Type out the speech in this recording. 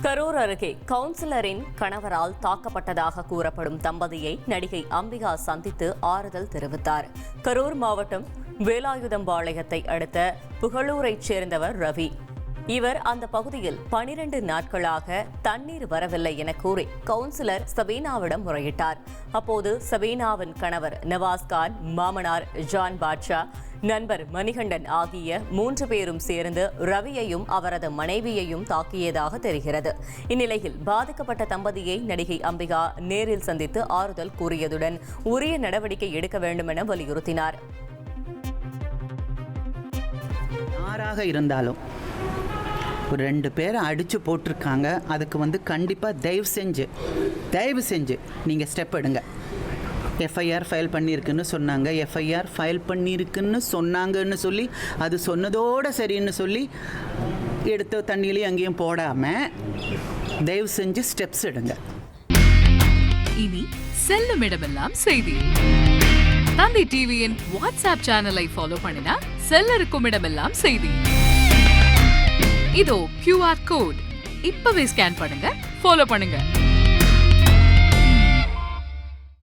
கரூர் அருகே கவுன்சிலரின் கணவரால் தாக்கப்பட்டதாக கூறப்படும் தம்பதியை நடிகை அம்பிகா சந்தித்து ஆறுதல் தெரிவித்தார். கரூர் மாவட்டம் வேலாயுதம்பாளையத்தை அடுத்த புகழூரைச் சேர்ந்தவர் ரவி. இவர் அந்த பகுதியில் 12 நாட்களாக தண்ணீர் வரவில்லை என கூறி கவுன்சிலர் சபீனாவிடம் முறையிட்டார். அப்போது சபீனாவின் கணவர் நவாஸ்கான், மாமனார் ஜான் பாட்ஷா, நண்பர் மணிகண்டன் ஆகிய 3 பேரும் சேர்ந்து ரவியையும் அவரது மனைவியையும் தாக்கியதாக தெரிகிறது. இந்நிலையில் பாதிக்கப்பட்ட தம்பதியை நடிகை அம்பிகா நேரில் சந்தித்து ஆறுதல் கூறியதுடன் உரிய நடவடிக்கை எடுக்க வேண்டும் என வலியுறுத்தினார். யாராக இருந்தாலும் ஒரு 2 பேரை அடித்து போட்டிருக்காங்க. அதுக்கு கண்டிப்பாக தயவு செஞ்சு நீங்கள் ஸ்டெப் எடுங்க. எஃப்ஐஆர் ஃபைல் பண்ணியிருக்குன்னு சொன்னாங்க. எஃப்ஐஆர் ஃபைல் பண்ணியிருக்குன்னு சொன்னாங்கன்னு சொல்லி அது சொன்னதோடு சரின்னு சொல்லி எடுத்த தண்ணியிலையும் அங்கேயும் போடாமல் தயவு செஞ்சு ஸ்டெப்ஸ் எடுங்க. இனி செல்லும் இடமெல்லாம் செய்தி. தந்தி டிவியின் வாட்ஸ்அப் சேனலை ஃபாலோ பண்ணினா செல்ல இருக்கும் இடமெல்லாம் செய்தி. இதோ QR கோட் இப்பவே ஸ்கேன் பண்ணுங்க, ஃபாலோ பண்ணுங்க.